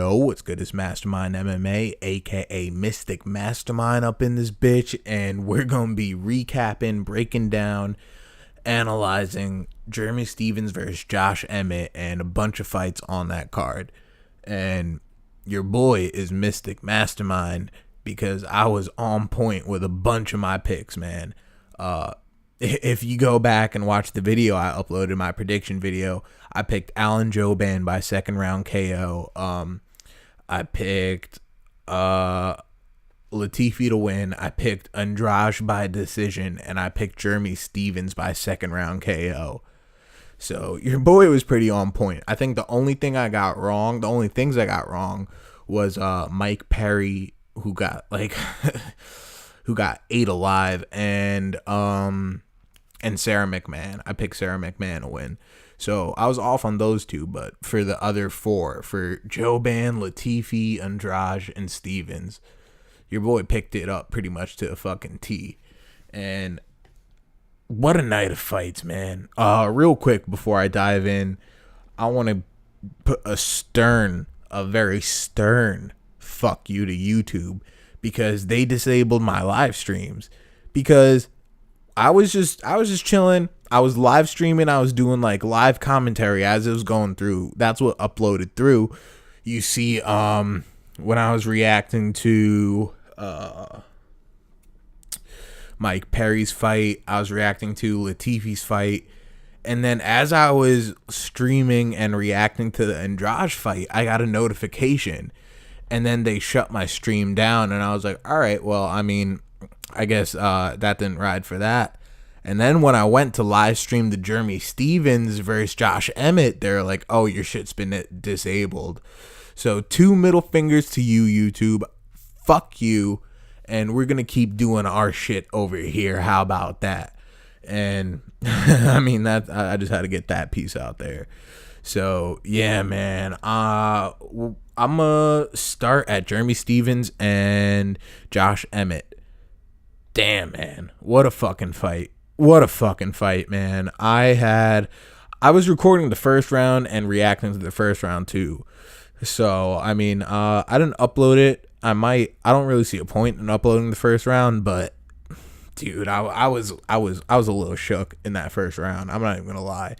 Yo, what's good? It's Mastermind MMA, aka Mystic Mastermind up in this bitch, and we're gonna be recapping, breaking down, analyzing Jeremy Stephens versus Josh Emmett and a bunch of fights on that card. And your boy is Mystic Mastermind because I was on point with a bunch of my picks, man. If you go back and watch the video I uploaded, my prediction video, I picked Jouban by second round KO. I picked Latifi to win. I picked Andrade by decision, and I picked Jeremy Stephens by second round KO. So your boy was pretty on point. I think the only things I got wrong was Mike Perry, who got who got ate alive, and Sarah McMahon. I picked Sarah McMahon to win. So I was off on those two, but for the other four, for Jouban, Latifi, Andrade, and Stephens, your boy picked it up pretty much to a fucking T. And what a night of fights, man. Real quick before I dive in, I want to put a very stern fuck you to YouTube because they disabled my live streams. Because I was just chilling. I was live streaming. I was doing like live commentary as it was going through. That's what uploaded through. You see, when I was reacting to Mike Perry's fight, I was reacting to Latifi's fight. And then as I was streaming and reacting to the Andrade fight, I got a notification. And then they shut my stream down. And I was like, all right, well, I mean, I guess that didn't ride for that. And then when I went to live stream the Jeremy Stephens versus Josh Emmett, they're like, oh, your shit's been disabled. So 2 middle fingers to you, YouTube. Fuck you. And we're going to keep doing our shit over here. How about that? And I mean, I just had to get that piece out there. So, yeah, man. I'm going to start at Jeremy Stephens and Josh Emmett. Damn, man. What a fucking fight. What a fucking fight, man. I was recording the first round and reacting to the first round too. So, I mean, I didn't upload it. I don't really see a point in uploading the first round, but dude, I was a little shook in that first round. I'm not even gonna lie.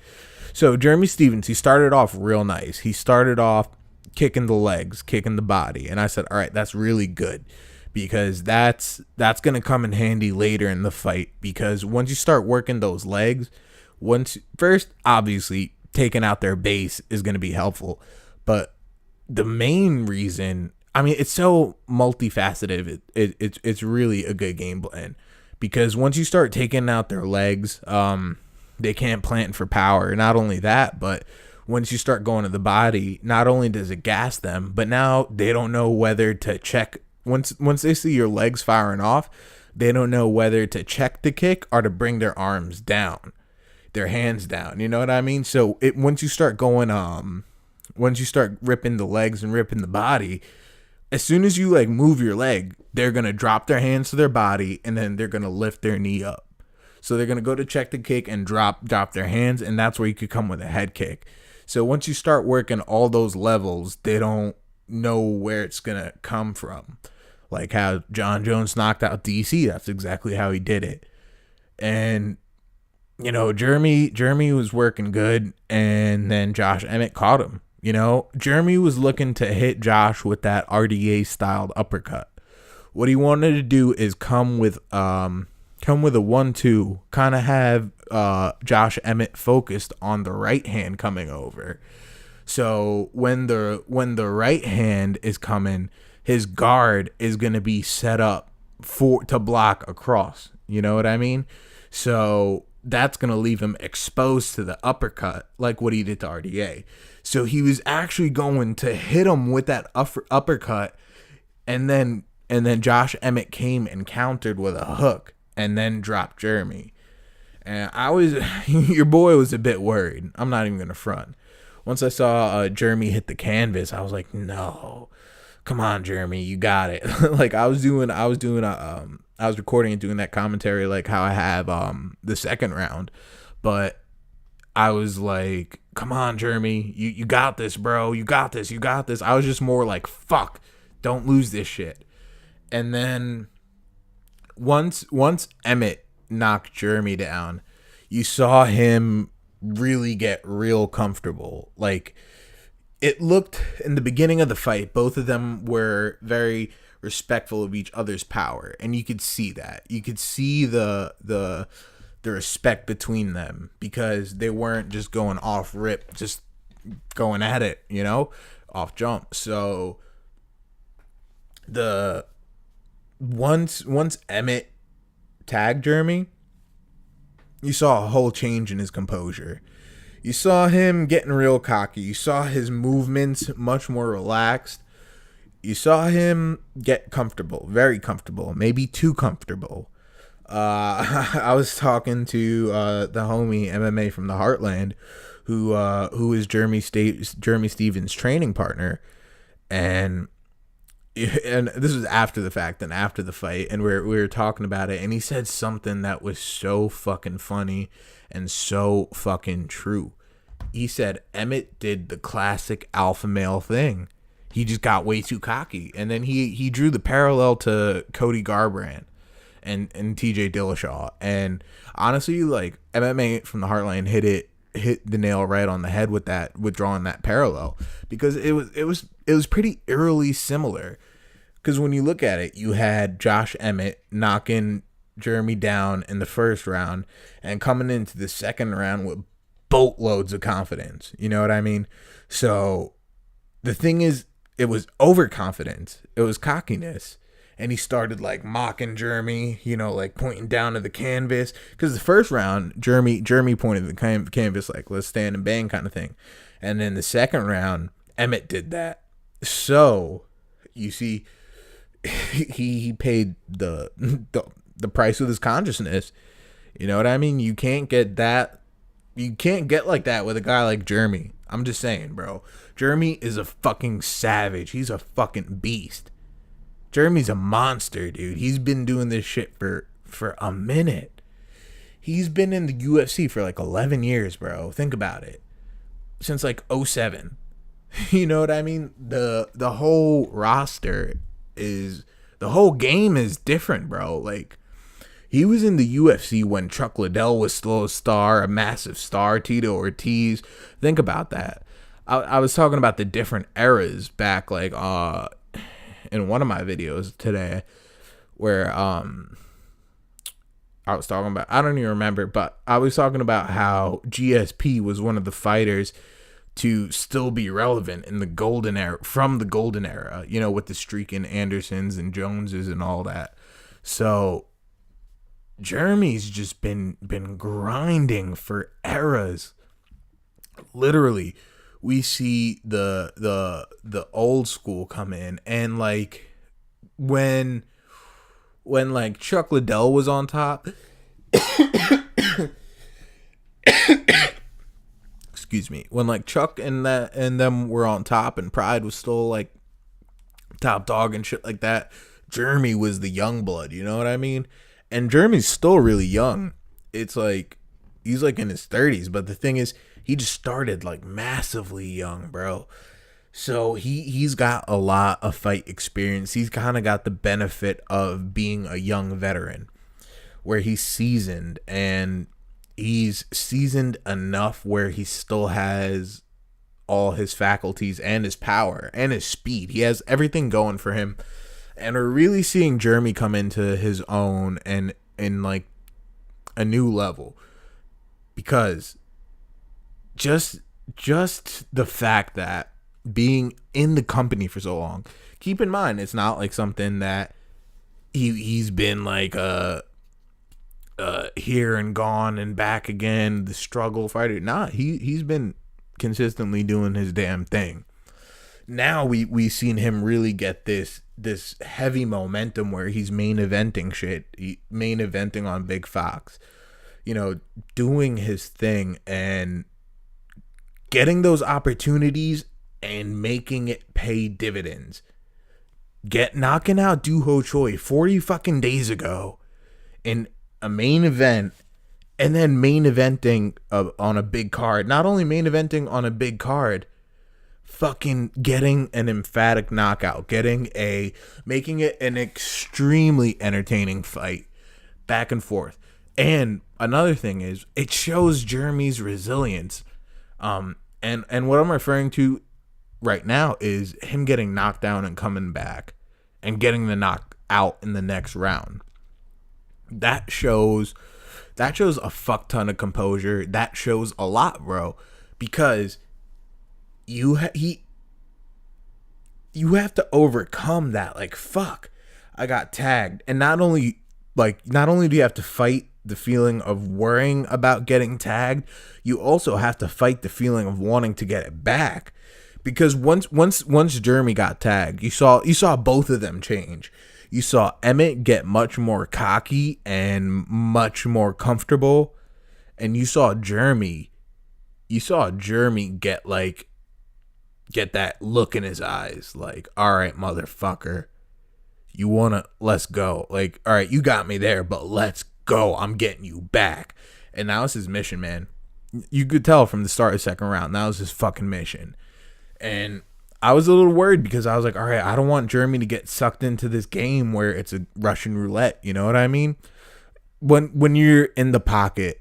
So, Jeremy Stephens, he started off real nice. He started off kicking the legs, kicking the body, and I said, all right, that's really good. Because that's going to come in handy later in the fight. Because once you start working those legs, first, obviously, taking out their base is going to be helpful. But the main reason, I mean, it's so multifaceted. It's really a good game plan. Because once you start taking out their legs, they can't plant for power. Not only that, but once you start going to the body, not only does it gas them, but now they don't know whether to check. Once they see your legs firing off, they don't know whether to check the kick or to bring their arms down, their hands down. You know what I mean? So once you start ripping the legs and ripping the body, as soon as you like move your leg, they're gonna drop their hands to their body and then they're gonna lift their knee up. So they're gonna go to check the kick and drop their hands, and that's where you could come with a head kick. So once you start working all those levels, they don't know where it's gonna come from. Like how John Jones knocked out DC, that's exactly how he did it. And you know, Jeremy was working good, and then Josh Emmett caught him. You know, Jeremy was looking to hit Josh with that RDA styled uppercut. What he wanted to do is come with a 1-2, kind of have Josh Emmett focused on the right hand coming over. So when the right hand is coming, his guard is going to be set up to block across. You know what I mean? So that's going to leave him exposed to the uppercut, like what he did to RDA. So he was actually going to hit him with that uppercut, and then Josh Emmett came and countered with a hook and then dropped Jeremy. And your boy was a bit worried. I'm not even going to front. Once I saw Jeremy hit the canvas, I was like, no, come on, Jeremy, you got it. Like I was recording and doing that commentary like how I have the second round, but I was like, come on, Jeremy, you got this, bro. You got this. You got this. I was just more like, fuck, don't lose this shit. And then once Emmet knocked Jeremy down, you saw him really get real comfortable. Like, it looked in the beginning of the fight, both of them were very respectful of each other's power, and you could see that. You could see the respect between them, because they weren't just going off rip, just going at it, off jump. So the once Emmet tagged Jeremy, you saw a whole change in his composure. You saw him getting real cocky. You saw his movements much more relaxed. You saw him get comfortable, very comfortable, maybe too comfortable. I was talking to the homie MMA from the Heartland, who is Jeremy Stevens' training partner, and this was after the fact and after the fight, and we were talking about it, and he said something that was so fucking funny and so fucking true. He said Emmet did the classic alpha male thing. He just got way too cocky, and then he drew the parallel to Cody Garbrandt and TJ Dillashaw. And honestly, like, MMA from the Heartland hit the nail right on the head with drawing that parallel, because it was pretty eerily similar. Because when you look at it, you had Josh Emmett knocking Jeremy down in the first round and coming into the second round with boatloads of confidence. You know what I mean? So the thing is, it was overconfidence. It was cockiness. And he started like mocking Jeremy, like pointing down to the canvas. Because the first round, Jeremy pointed to the canvas like, let's stand and bang kind of thing. And then the second round, Emmet did that. So you see, he paid the price with his consciousness. You know what I mean? You can't get that. You can't get like that with a guy like Jeremy. I'm just saying, bro. Jeremy is a fucking savage. He's a fucking beast. Jeremy's a monster, dude. He's been doing this shit for a minute. He's been in the UFC for like 11 years, bro. Think about it. Since like 2007. You know what I mean? The whole roster is, the whole game is different, bro. Like, he was in the UFC when Chuck Liddell was still a star, a massive star. Tito Ortiz. Think about that. I was talking about the different eras back, like, in one of my videos today, where I was talking about, I don't even remember, but I was talking about how GSP was one of the fighters to still be relevant in the golden era, from the golden era, with the streaking Andersons and Joneses and all that. So Jeremy's just been grinding for eras. Literally, we see the old school come in, and like when like Chuck Liddell was on top, excuse me, when like Chuck and them were on top, and Pride was still like top dog and shit like that, Jeremy was the young blood, you know what I mean? And Jeremy's still really young. It's like he's like in his 30s, but the thing is, he just started like massively young, bro. So he's got a lot of fight experience. He's kind of got the benefit of being a young veteran, where he's seasoned, and he's seasoned enough where he still has all his faculties and his power and his speed. He has everything going for him. And we're really seeing Jeremy come into his own and in like a new level, because just the fact that being in the company for so long, keep in mind, it's not like something that he's been like here and gone and back again, the struggle fighter. Nah, he's been consistently doing his damn thing. Now we seen him really get this heavy momentum where he's main eventing shit, main eventing on Big Fox, doing his thing and getting those opportunities and making it pay dividends. Knocking out Doo Ho Choi 40 fucking days ago in a main event And then main eventing on a big card. Not only main eventing on a big card, fucking getting an emphatic knockout, making it an extremely entertaining fight, back and forth. And another thing is, it shows Jeremy's resilience. And what I'm referring to right now is him getting knocked down and coming back and getting the knockout in the next round. That shows a fuck ton of composure. That shows a lot, bro, because you have to overcome that. Like, fuck, I got tagged. And not only do you have to fight the feeling of worrying about getting tagged, you also have to fight the feeling of wanting to get it back. Because once Jeremy got tagged, you saw both of them change. You saw Emmet get much more cocky and much more comfortable, and you saw Jeremy get that look in his eyes, like, all right, motherfucker, let's go. Like, all right, you got me there, but let's go. I'm getting you back. And that was his mission, man. You could tell from the start of the second round, that was his fucking mission. And I was a little worried because I was like, all right, I don't want Jeremy to get sucked into this game where it's a Russian roulette. You know what I mean? When you're in the pocket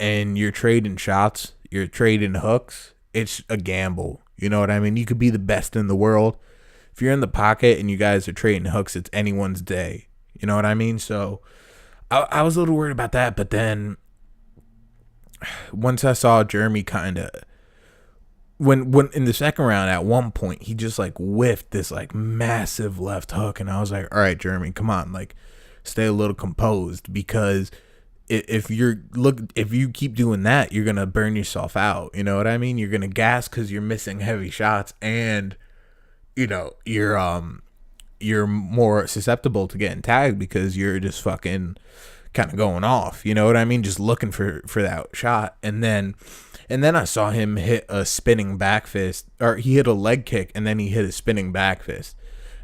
and you're trading shots, you're trading hooks, it's a gamble. You know what I mean? You could be the best in the world. If you're in the pocket and you guys are trading hooks, it's anyone's day. You know what I mean? So I was a little worried about that. But then once I saw Jeremy kind of, when in the second round, at one point, he just like whiffed this like massive left hook. And I was like, all right, Jeremy, come on, like stay a little composed, because if you keep doing that, you're going to burn yourself out. You know what I mean? You're going to gas because you're missing heavy shots, and you know, you're more susceptible to getting tagged because you're just fucking kind of going off. You know what I mean? Just looking for that shot. And then I saw him hit a spinning back fist, or he hit a leg kick and then he hit a spinning back fist.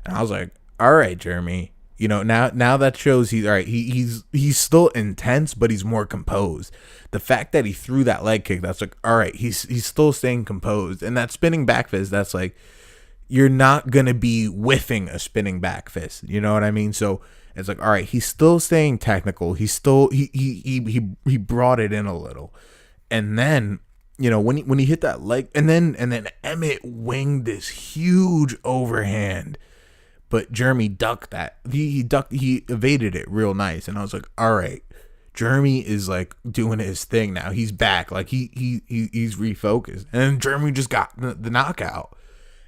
And I was like, all right, Jeremy, you know, now that shows he's all right. He's still intense, but he's more composed. The fact that he threw that leg kick, that's like, all right, he's still staying composed. And that spinning back fist, that's like, you're not going to be whiffing a spinning back fist. You know what I mean? So it's like, all right, he's still staying technical. He's still, he brought it in a little. And then, you know, when he hit that leg, and then Emmet winged this huge overhand, but Jeremy ducked that. He evaded it real nice. And I was like, all right, Jeremy is like doing his thing now. He's back. Like he's refocused. And then Jeremy just got the knockout.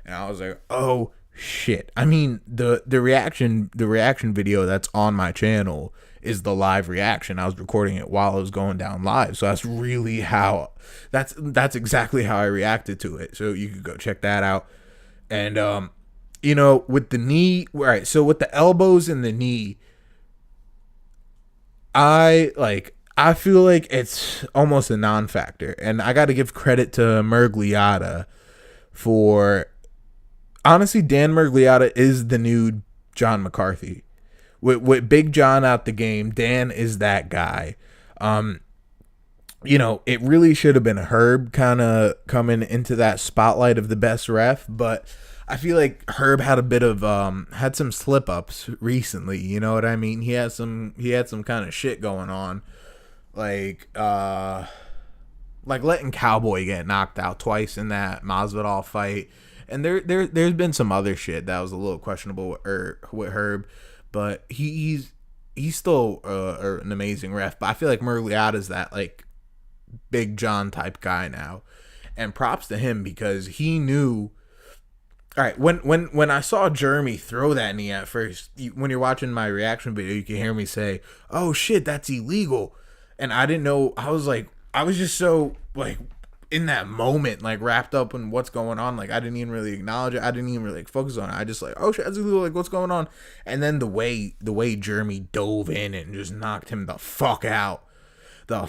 And I was like, oh shit. I mean, the reaction video that's on my channel is the live reaction. I was recording it while it was going down live. So that's really that's exactly how I reacted to it. So you could go check that out. And you know, with the knee, all right, so with the elbows and the knee, I feel like it's almost a non-factor. And I got to give credit to Mergliata for, honestly, Dan Mergliata is the new John McCarthy. With Big John out the game, Dan is that guy. You know, it really should have been Herb kind of coming into that spotlight of the best ref, but I feel like Herb had a bit of had some slip ups recently. You know what I mean? He had some kind of shit going on, like letting Cowboy get knocked out twice in that Masvidal fight, and there's been some other shit that was a little questionable with Herb, but he's still an amazing ref. But I feel like Mergliata's that like Big John type guy now, and props to him because he knew. All right, when I saw Jeremy throw that knee at first, when you're watching my reaction video, you can hear me say, "Oh shit, that's illegal," and I didn't know. I was just so like in that moment, like wrapped up in what's going on. Like I didn't even really acknowledge it. I didn't even really like, focus on it. I just like, oh shit, that's illegal. Like what's going on? And then the way Jeremy dove in and just knocked him the fuck out. I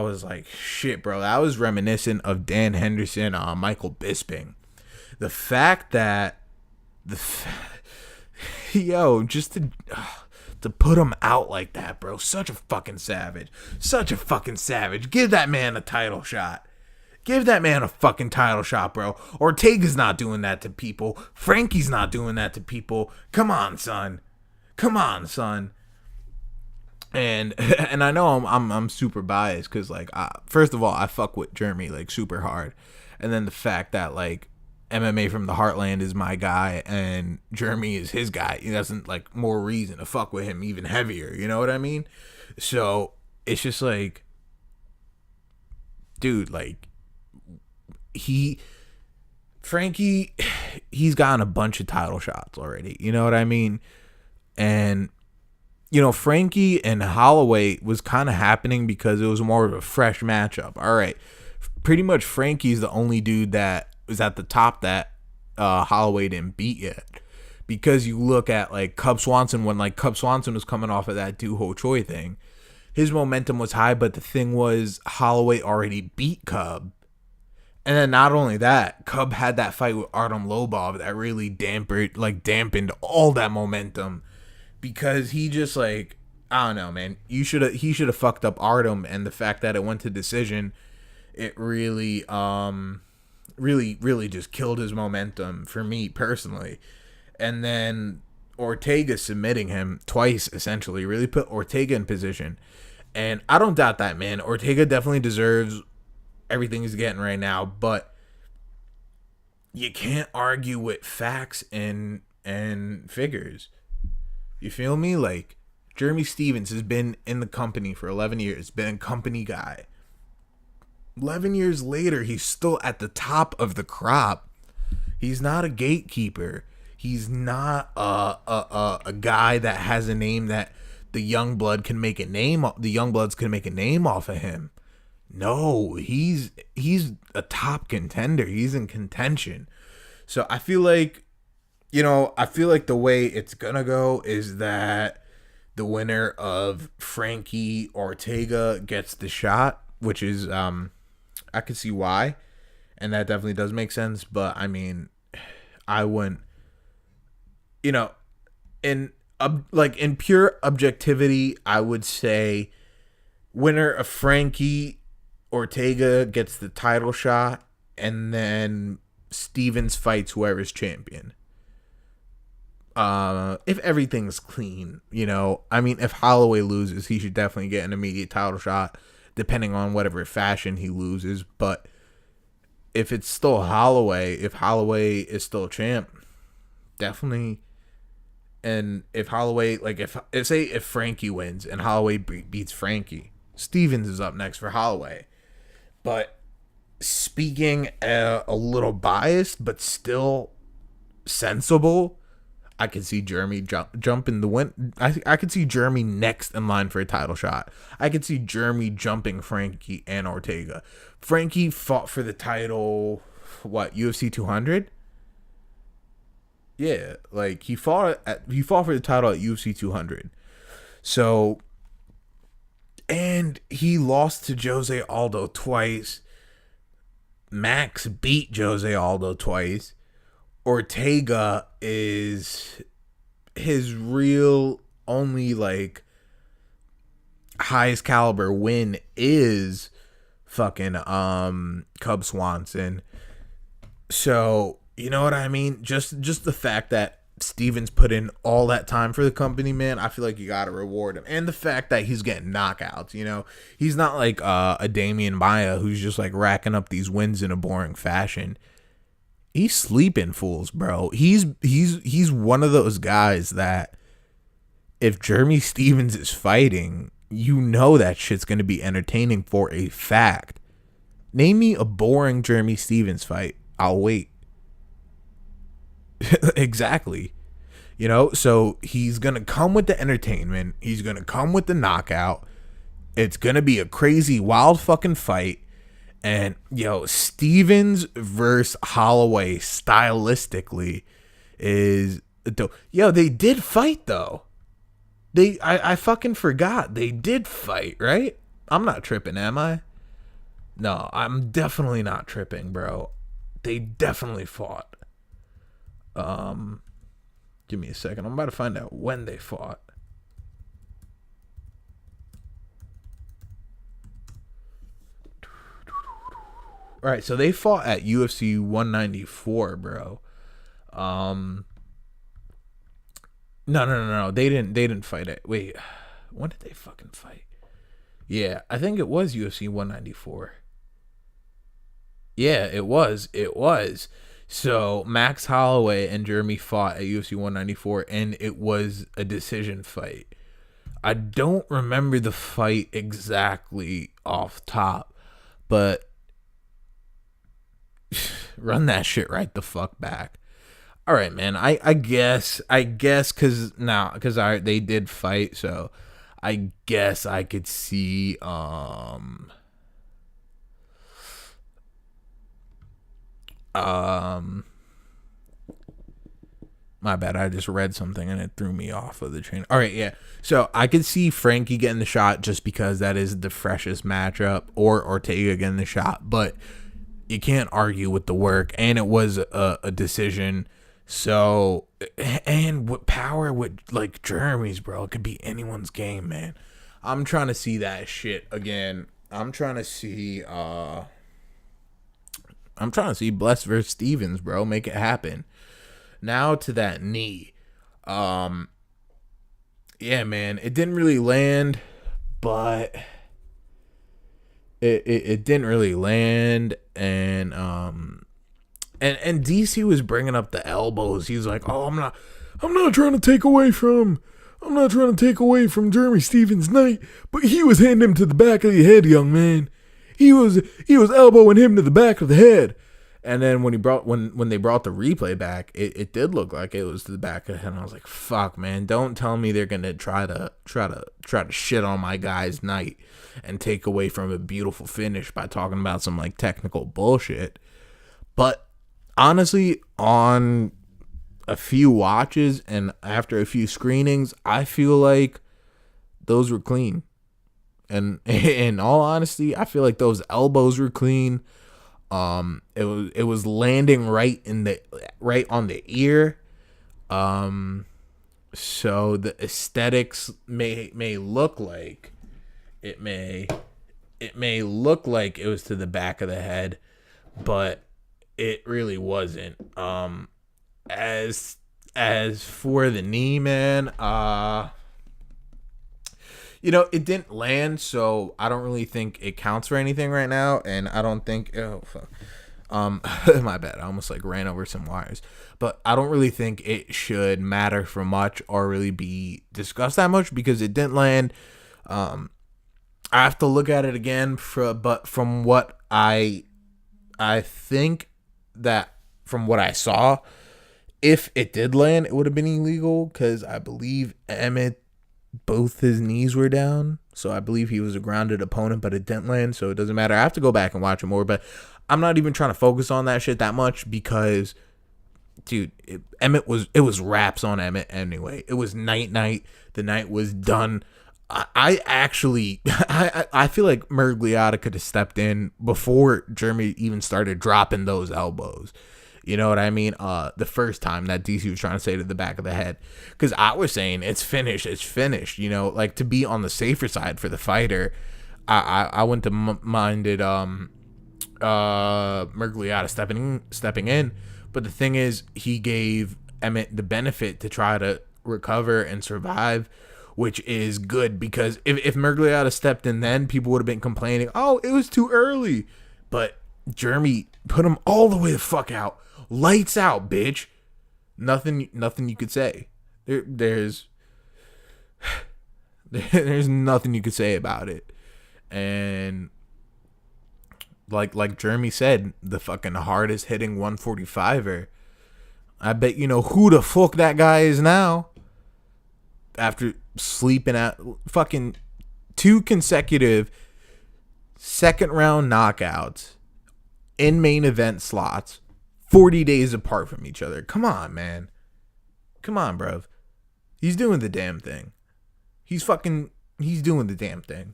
was like, shit, bro. That was reminiscent of Dan Henderson, Michael Bisping. The fact that to put him out like that, bro. Such a fucking savage. Such a fucking savage. Give that man a title shot. Give that man a fucking title shot, bro. Ortega's not doing that to people. Frankie's not doing that to people. Come on, son. Come on, son. And I know I'm super biased because, like, first of all, I fuck with Jeremy, like, super hard. And then the fact that, like, MMA from the Heartland is my guy and Jeremy is his guy. He doesn't, like, more reason to fuck with him even heavier. You know what I mean? So it's just like, dude, like, Frankie, he's gotten a bunch of title shots already. You know what I mean? And, you know, Frankie and Holloway was kind of happening because it was more of a fresh matchup. All right. Pretty much Frankie's the only dude that was at the top that Holloway didn't beat yet. Because you look at, like, Cub Swanson, when, like, Cub Swanson was coming off of that Do Ho Choi thing, his momentum was high, but the thing was Holloway already beat Cub. And then not only that, Cub had that fight with Artem Lobov that really dampened all that momentum. Because he just, like, I don't know, man. He should have fucked up Artem, and the fact that it went to decision, it really really just killed his momentum for me personally. And then Ortega submitting him twice, essentially, really put Ortega in position. And I don't doubt that, man. Ortega definitely deserves everything he's getting right now, but you can't argue with facts and figures. You feel me? Like, Jeremy Stephens has been in the company for 11 years, been a company guy. 11 years later, he's still at the top of the crop. He's not a gatekeeper. He's not a guy that has a name that the young blood can make a name. The young bloods can make a name off of him. No, he's a top contender. He's in contention. So I feel like, you know, the way it's gonna go is that the winner of Frankie Ortega gets the shot, which is I could see why, and that definitely does make sense. But I mean, I wouldn't, you know, in pure objectivity, I would say winner of Frankie Ortega gets the title shot, and then Stephens fights whoever's champion. If everything's clean, you know, I mean, if Holloway loses, he should definitely get an immediate title shot, depending on whatever fashion he loses. But if it's still Holloway, if Holloway is still champ, definitely. And if Holloway, like, if Frankie wins and Holloway beats Frankie, Stephens is up next for Holloway. But speaking a little biased, but still sensible, I could see Jeremy jump in the win. I could see Jeremy next in line for a title shot. I could see Jeremy jumping Frankie and Ortega. Frankie fought for the title, what, UFC 200? Yeah, like he fought for the title at UFC 200. So, and he lost to Jose Aldo twice. Max beat Jose Aldo twice. Ortega is his real only, like, highest caliber win is fucking Cub Swanson. So, you know what I mean? Just the fact that Stephens put in all that time for the company, man, I feel like you gotta reward him. And the fact that he's getting knockouts, you know, he's not like a Damian Maia who's just like racking up these wins in a boring fashion. He's sleeping fools, bro. He's one of those guys that if Jeremy Stephens is fighting, you know that shit's gonna be entertaining for a fact. Name me a boring Jeremy Stephens fight. I'll wait. Exactly. You know, so he's gonna come with the entertainment. He's gonna come with the knockout. It's gonna be a crazy, wild fucking fight. And yo, Stephens versus Holloway stylistically is dope. Yo, they did fight though. I fucking forgot. They did fight, right? I'm not tripping, am I? No, I'm definitely not tripping, bro. They definitely fought. Give me a second. I'm about to find out when they fought. All right, so they fought at UFC 194, bro. No. They didn't fight it. Wait, when did they fucking fight? Yeah, I think it was UFC 194. Yeah, it was. It was. So Max Holloway and Jeremy fought at UFC 194, and it was a decision fight. I don't remember the fight exactly off top, but run that shit right the fuck back. All right, man. I guess because they did fight, so I guess I could see my bad, I just read something and it threw me off of the train. All right, yeah. So I could see Frankie getting the shot just because that is the freshest matchup, or Ortega getting the shot, but you can't argue with the work, and it was a decision. So, and with power with like Jeremy's, bro, it could be anyone's game, man. I'm trying to see that shit again. I'm trying to see Bless versus Stevens, bro. Make it happen. Now to that knee. Yeah, man, it didn't really land, but it didn't really land, and DC was bringing up the elbows. He was like, "Oh, I'm not trying to take away from Jeremy Stevens' night, but he was hitting him to the back of the head, young man. He was elbowing him to the back of the head." And then when they brought the replay back, it did look like it was to the back of the head. And I was like, "Fuck, man! Don't tell me they're gonna try to shit on my guy's night and take away from a beautiful finish by talking about some like technical bullshit." But honestly, on a few watches and after a few screenings, I feel like those were clean. And in all honesty, I feel like those elbows were clean. It was landing right on the ear. So the aesthetics may look like it may look like it was to the back of the head, but it really wasn't. As for the knee, man, it didn't land, so I don't really think it counts for anything right now, and I don't think my bad, I almost like ran over some wires. But I don't really think it should matter for much or really be discussed that much because it didn't land. I have to look at it again but from what I think that from what I saw, if it did land, it would have been illegal because I believe Emmet, both his knees were down, so I believe he was a grounded opponent, but it didn't land, so it doesn't matter. I have to go back and watch it more, but I'm not even trying to focus on that shit that much because, dude, it was wraps on Emmet anyway. It was night. The night was done. I actually feel like Mergliata could have stepped in before Jeremy even started dropping those elbows. You know what I mean? The first time that DC was trying to say to the back of the head, because I was saying it's finished. Like to be on the safer side for the fighter, I wouldn't have minded Mergliata stepping in, but the thing is, he gave Emmet the benefit to try to recover and survive, which is good because if Mergliata stepped in, then people would have been complaining, "Oh, it was too early," but Jeremy put him all the way the fuck out. Lights out, bitch. Nothing you could say. There's nothing you could say about it. And like Jeremy said, the fucking hardest hitting 145er. I bet you know who the fuck that guy is now. After sleeping at fucking 2 consecutive second round knockouts in main event slots, 40 days apart from each other. Come on, man. Come on, bruv. He's doing the damn thing. He's doing the damn thing.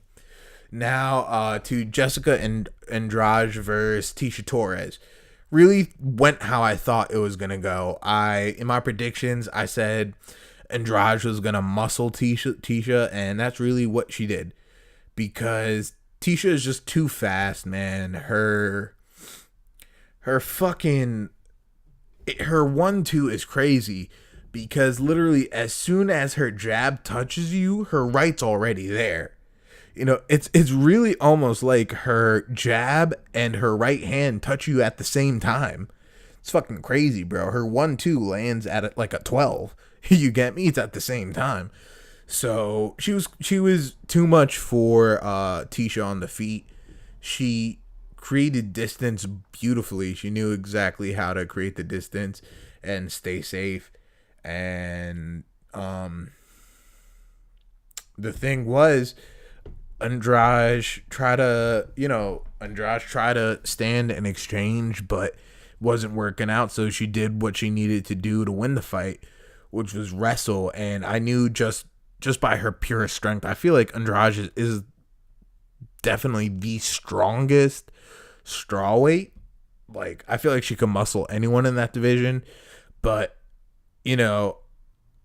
Now, to Jessica and Andrade versus Tecia Torres. Really went how I thought it was going to go. In my predictions, I said Andrade was going to muscle Tecia, and that's really what she did. Because Tecia is just too fast, man. Her her fucking her 1-2 is crazy because literally as soon as her jab touches you, her right's already there. You know, it's really almost like her jab and her right hand touch you at the same time. It's fucking crazy, bro. Her 1-2 lands at like a 12. You get me? It's at the same time. So she was too much for Tecia on the feet. She created distance beautifully. She knew exactly how to create the distance and stay safe. And the thing was, Andrade tried to stand and exchange, but wasn't working out. So she did what she needed to do to win the fight, which was wrestle. And I knew just by her pure strength, I feel like Andrade is definitely the strongest strawweight. Like, I feel like she could muscle anyone in that division. But, you know,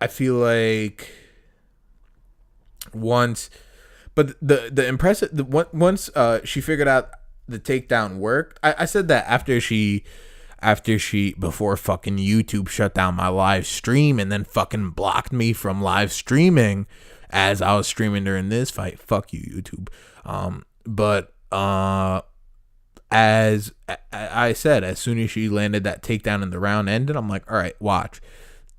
I feel like once she figured out the takedown worked. I said that after she before fucking YouTube shut down my live stream and then fucking blocked me from live streaming as I was streaming during this fight. Fuck you, YouTube. But as I said, as soon as she landed that takedown and the round ended, I'm like, all right, watch.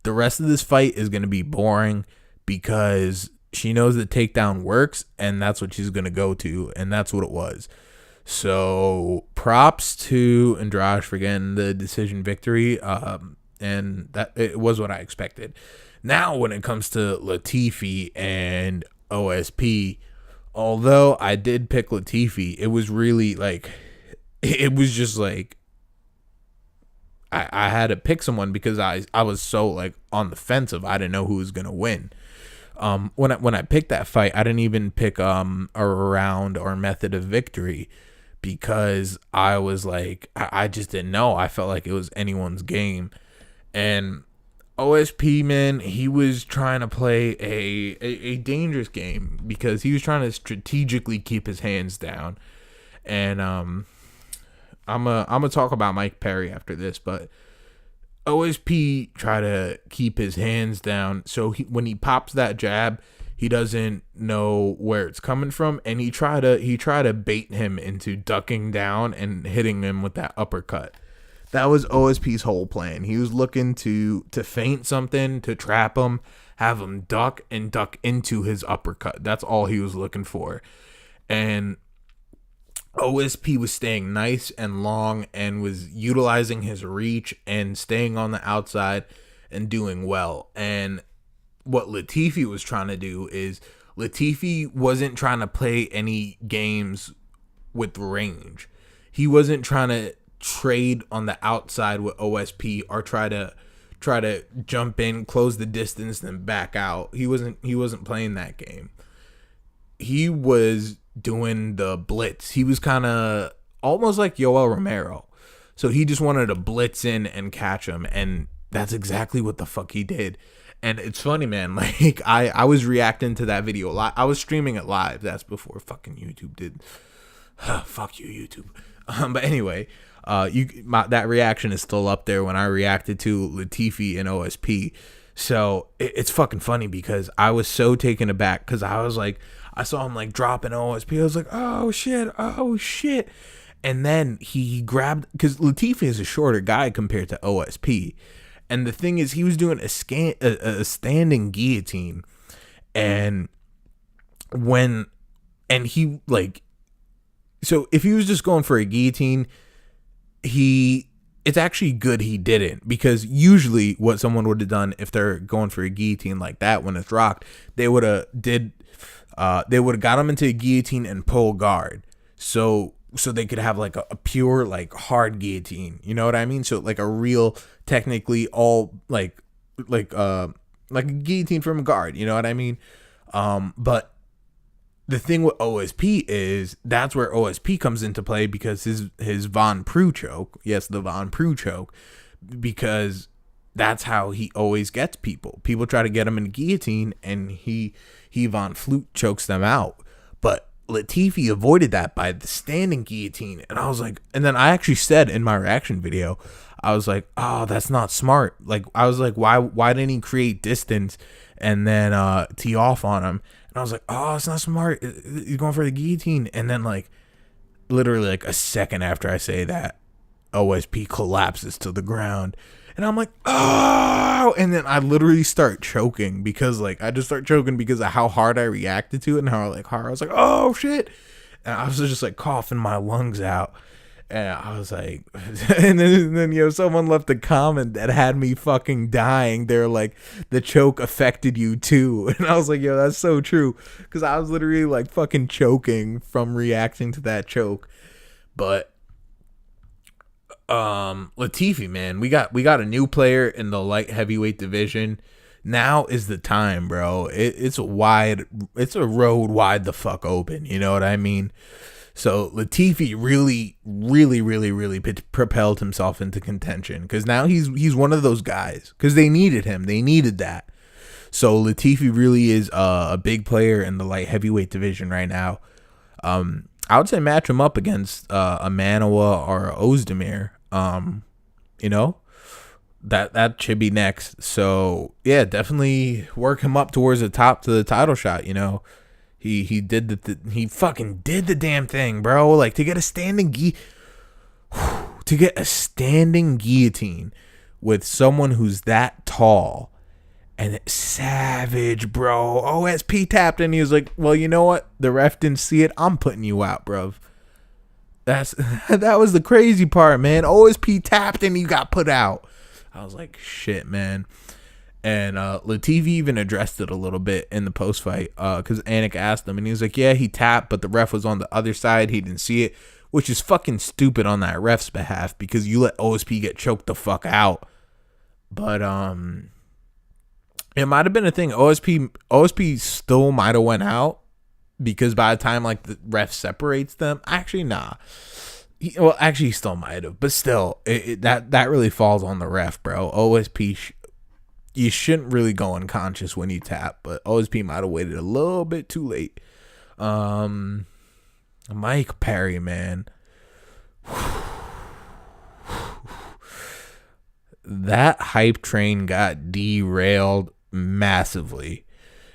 The rest of this fight is going to be boring because she knows the takedown works and that's what she's going to go to. And that's what it was. So props to Andrade for getting the decision victory. And that it was what I expected. Now, when it comes to Latifi and OSP, although I did pick Latifi, it was really like, it was just like, I had to pick someone because I was so like on the fence of I didn't know who was going to win. When I picked that fight, I didn't even pick a round or method of victory because I was like, I just didn't know. I felt like it was anyone's game. And OSP, man, he was trying to play a dangerous game because he was trying to strategically keep his hands down. And I'm gonna talk about Mike Perry after this, but OSP try to keep his hands down, so when he pops that jab, he doesn't know where it's coming from, and he try to bait him into ducking down and hitting him with that uppercut. That was OSP's whole plan. He was looking to feint something, to trap him, have him duck and duck into his uppercut. That's all he was looking for. And OSP was staying nice and long and was utilizing his reach and staying on the outside and doing well. And what Latifi was trying to do is Latifi wasn't trying to play any games with range. He wasn't trying to trade on the outside with OSP or try to jump in, close the distance, then back out. He wasn't playing that game. He was doing the blitz. He was kind of almost like Yoel Romero. So he just wanted to blitz in and catch him, and that's exactly what the fuck he did. And it's funny, man, like I was reacting to that video live. I was streaming it live. That's before fucking YouTube did. Fuck you, YouTube. But anyway, that reaction is still up there when I reacted to Latifi and OSP. So it's fucking funny because I was so taken aback because I was like, I saw him like dropping OSP. I was like, oh shit. And then he grabbed, because Latifi is a shorter guy compared to OSP. And the thing is, he was doing a standing guillotine. And he like, so if he was just going for a guillotine, it's actually good he didn't, because usually what someone would have done if they're going for a guillotine like that when it's rocked, they would have got him into a guillotine and pull guard, so they could have like a pure like hard guillotine, you know what I mean? So like a real, technically all like a guillotine from a guard, you know what I mean? But the thing with OSP is that's where OSP comes into play, because his Von Preux choke, yes, the Von Preux choke, because that's how he always gets people. People try to get him in a guillotine, and he Von Flute chokes them out. But Latifi avoided that by the standing guillotine. And I was like, and then I actually said in my reaction video, I was like, oh, that's not smart. Like, I was like, why didn't he create distance and then tee off on him? And I was like, oh, it's not smart. He's going for the guillotine. And then, like, literally like a second after I say that, OSP collapses to the ground. And I'm like, oh, and then I literally start choking because like, I just start choking because of how hard I reacted to it and how like hard I was like, oh shit. And I was just like coughing my lungs out. And I was like, and then someone left a comment that had me fucking dying. They're like, the choke affected you too. And I was like, yo, that's so true. Cause I was literally like fucking choking from reacting to that choke. But Latifi, man, we got a new player in the light heavyweight division. Now is the time, bro. It's a road wide the fuck open. You know what I mean? So Latifi really propelled himself into contention because now he's one of those guys because they needed him. They needed that. So Latifi really is a big player in the light heavyweight division right now. I would say match him up against a Manoa or a Ozdemir. You know, that should be next. So yeah, definitely work him up towards the top to the title shot. You know, he he fucking did the damn thing, bro. Like to get a standing guillotine with someone who's that tall and savage, bro. OSP tapped and he was like, well, you know what? The ref didn't see it. I'm putting you out, bro. That was the crazy part, man. OSP tapped and he got put out. I was like, shit, man. And Latifi even addressed it a little bit in the post fight because Anik asked him and he was like, yeah, he tapped, but the ref was on the other side. He didn't see it, which is fucking stupid on that ref's behalf because you let OSP get choked the fuck out. But it might have been a thing. OSP still might have went out. Because by the time like the ref separates them, actually nah. He still might have, but still, that really falls on the ref, bro. OSP, you shouldn't really go unconscious when you tap, but OSP might have waited a little bit too late. Mike Perry, man, that hype train got derailed massively.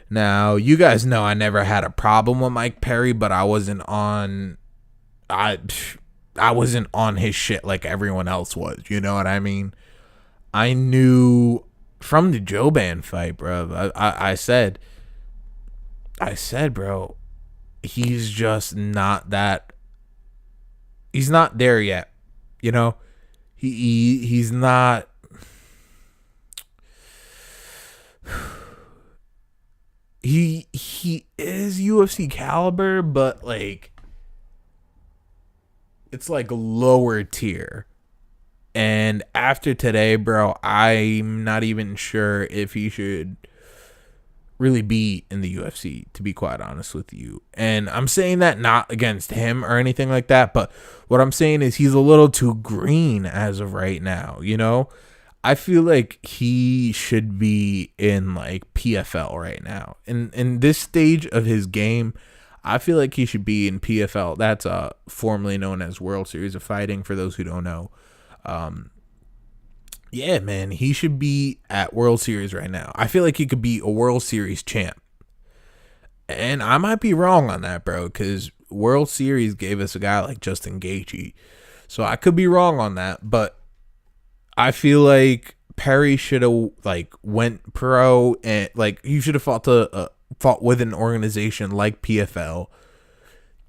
Now, you guys know I never had a problem with Mike Perry, but I wasn't on his shit like everyone else was. You know what I mean? I knew from the Jouban fight, bro. I said, bro, he's just not that. He's not there yet. You know, he's not. He is UFC caliber, but like it's like lower tier. And after today, bro, I'm not even sure if he should really be in the UFC, to be quite honest with you. And I'm saying that not against him or anything like that, but what I'm saying is he's a little too green as of right now, you know? I feel like he should be in like PFL right now. In this stage of his game, I feel like he should be in PFL. That's formerly known as World Series of Fighting, for those who don't know. Yeah, man, he should be at World Series right now. I feel like he could be a World Series champ. And I might be wrong on that, bro, because World Series gave us a guy like Justin Gaethje. So I could be wrong on that, but I feel like Perry should have like went pro and like he should have fought with an organization like PFL,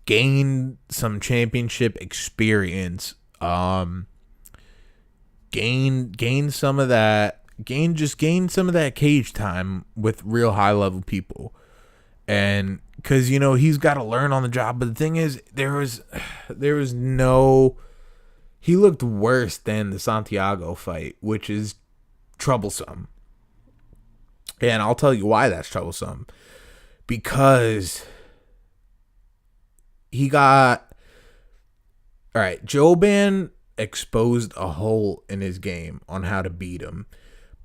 gained some championship experience, gain some of that cage time with real high level people. And because, you know, he's got to learn on the job. But the thing is, there was no, he looked worse than the Santiago fight, which is troublesome. And I'll tell you why that's troublesome. Because he got, all right, Jouban exposed a hole in his game on how to beat him.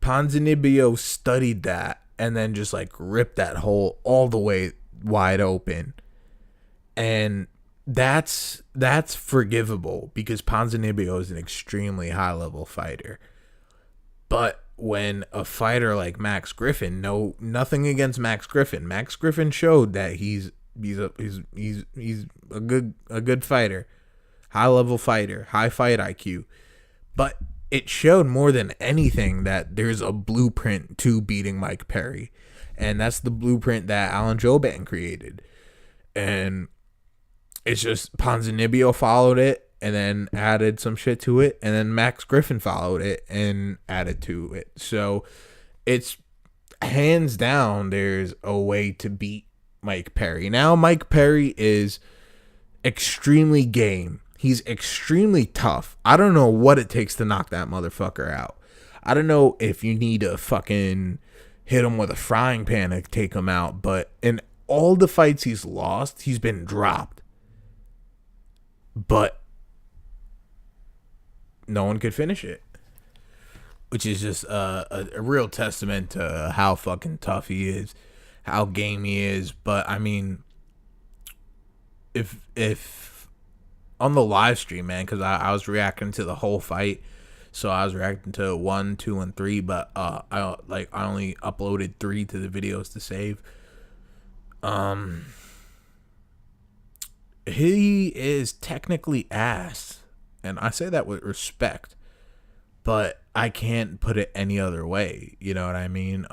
Ponzinibbio studied that and then just like ripped that hole all the way wide open. And that's forgivable because Ponzinibbio is an extremely high level fighter. But when a fighter like Max Griffin, nothing against Max Griffin. Max Griffin showed that he's a good fighter, high level fighter, high fight IQ. But it showed more than anything that there's a blueprint to beating Mike Perry, and that's the blueprint that Alan Jouban created. And it's just Ponzinibbio followed it and then added some shit to it, and then Max Griffin followed it and added to it. So it's hands down there's a way to beat Mike Perry. Now Mike Perry is extremely game. He's extremely tough. I don't know what it takes to knock that motherfucker out. I don't know if you need to fucking hit him with a frying pan to take him out, but in all the fights he's lost, he's been dropped. But no one could finish it, which is just a real testament to how fucking tough he is, how game he is. But I mean, if on the live stream, man, because I was reacting to the whole fight, so I was reacting to 1, 2, and 3, but I only uploaded 3 to the videos to save. He is technically ass, and I say that with respect, but I can't put it any other way. You know what I mean?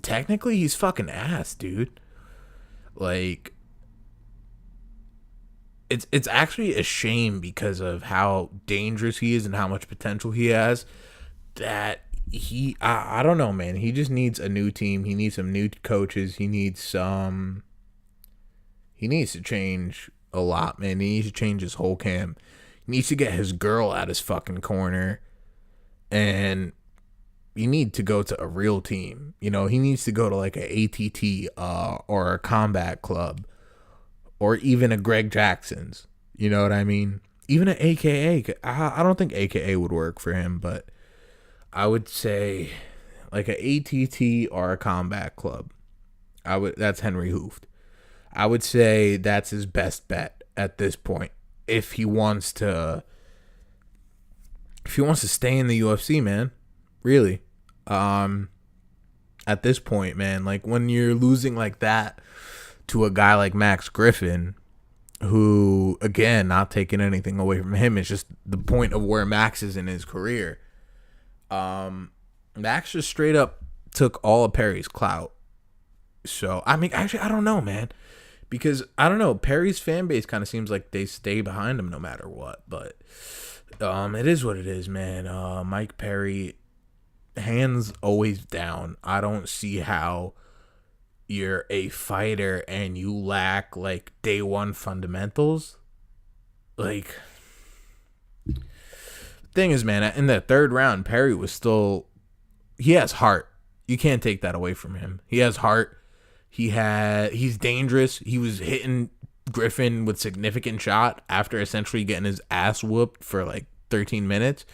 Technically he's fucking ass, dude. Like, it's actually a shame because of how dangerous he is and how much potential he has, that I don't know, man. He just needs a new team. He needs some new coaches. He needs to change a lot, man. He needs to change his whole camp. He needs to get his girl out his fucking corner, and you need to go to a real team. You know, he needs to go to like a ATT or a combat club, or even a Greg Jackson's. You know what I mean? Even an AKA. I don't think AKA would work for him, but I would say like a ATT or a combat club. That's Henry Hooft. I would say that's his best bet at this point if he wants to stay in the UFC, man. Really. At this point, man, like when you're losing like that to a guy like Max Griffin, who, again, not taking anything away from him, it's just the point of where Max is in his career. Max just straight up took all of Perry's clout. So, I mean, actually, I don't know, man. Because, I don't know, Perry's fan base kind of seems like they stay behind him no matter what. But it is what it is, man. Mike Perry, hands always down. I don't see how you're a fighter and you lack, like, day one fundamentals. Like, thing is, man, in the third round, Perry was still, he has heart. You can't take that away from him. He has heart. He's dangerous. He was hitting Griffin with significant shot after essentially getting his ass whooped for like 13 minutes.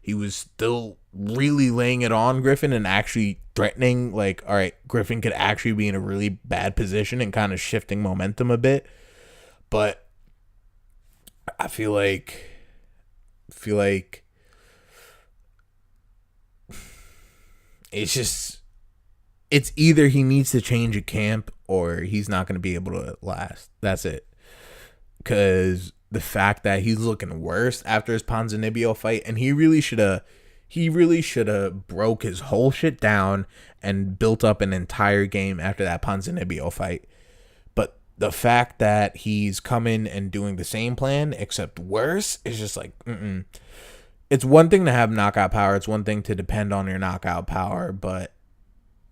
He was still really laying it on Griffin and actually threatening, like, all right, Griffin could actually be in a really bad position and kind of shifting momentum a bit. But I feel like it's either he needs to change a camp or he's not going to be able to last. That's it. Because the fact that he's looking worse after his Ponzinibbio fight, and he really should have broke his whole shit down and built up an entire game after that Ponzinibbio fight. But the fact that he's coming and doing the same plan except worse is just like, It's one thing to have knockout power. It's one thing to depend on your knockout power, but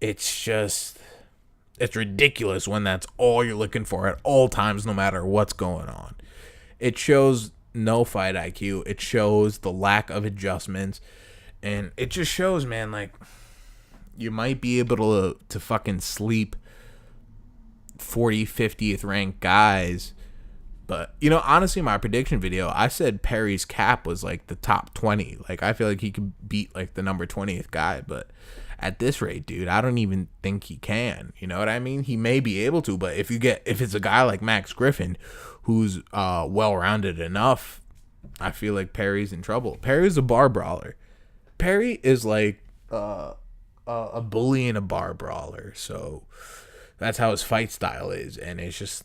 it's ridiculous when that's all you're looking for at all times, no matter what's going on. It shows no fight IQ. It shows the lack of adjustments. And it just shows, man, like, you might be able to fucking sleep 40, 50th ranked guys But, you know, honestly, my prediction video, I said Perry's cap was like the top 20. Like, I feel like he could beat like the number 20th guy. But at this rate, dude, I don't even think he can. You know what I mean? He may be able to. But if it's a guy like Max Griffin, who's well-rounded enough, I feel like Perry's in trouble. Perry's a bar brawler. Perry is like a bully and a bar brawler. So that's how his fight style is. And it's just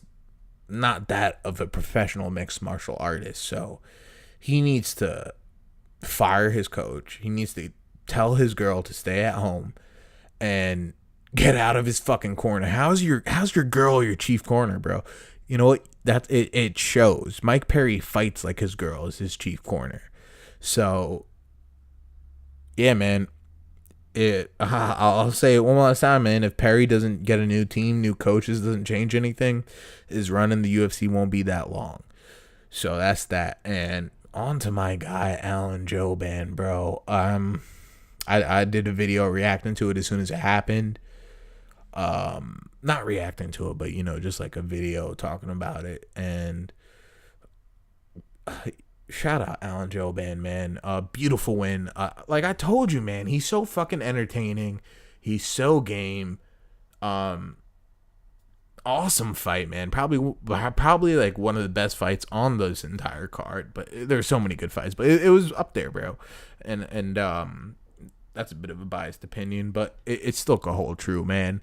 not that of a professional mixed martial artist. So he needs to fire his coach. He needs to tell his girl to stay at home and get out of his fucking corner. How's your girl your chief corner, bro? You know what? It shows. Mike Perry fights like his girl is his chief corner. So yeah, man. I'll say it one last time, man. If Perry doesn't get a new team, new coaches, doesn't change anything, his run in the UFC won't be that long. So that's that. And on to my guy, Alan Jouban, bro. I did a video reacting to it as soon as it happened. Not reacting to it, but, you know, just like a video talking about it. And shout out Alan Jouban, man. Beautiful win. Like I told you, man, he's so fucking entertaining. He's so game. Awesome fight, man. Probably like one of the best fights on this entire card. But there's so many good fights. But it was up there, bro. And that's a bit of a biased opinion, but it still could hold true, man.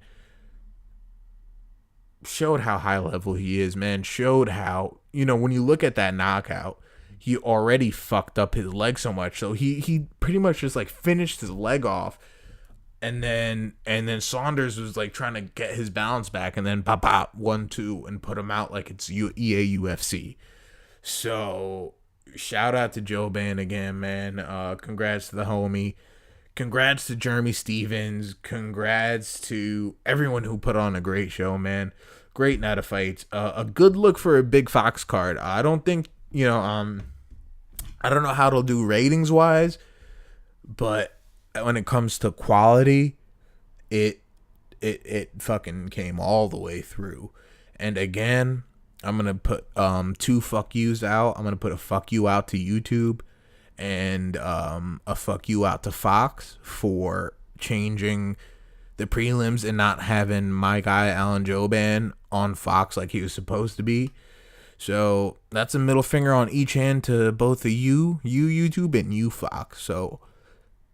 Showed how high level he is, man. Showed how, you know, when you look at that knockout, he already fucked up his leg so much. So he pretty much just like finished his leg off. And then Saunders was like trying to get his balance back, and then pop 1-2 and put him out like it's EA UFC. So shout out to Jouban again, man. Congrats to the homie. Congrats to Jeremy Stevens. Congrats to everyone who put on a great show, man. Great night of fights. A good look for a big Fox card. I don't think, you know, I don't know how it'll do ratings wise, but when it comes to quality, it fucking came all the way through. And again, I'm gonna put 2 fuck yous out. I'm gonna put a fuck you out to YouTube, and a fuck you out to Fox for changing the prelims and not having my guy Alan Jouban on Fox like he was supposed to be. So that's a middle finger on each hand to both of you YouTube and you Fox. So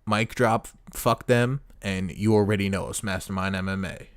mic drop, fuck them, and you already know it's Mastermind MMA.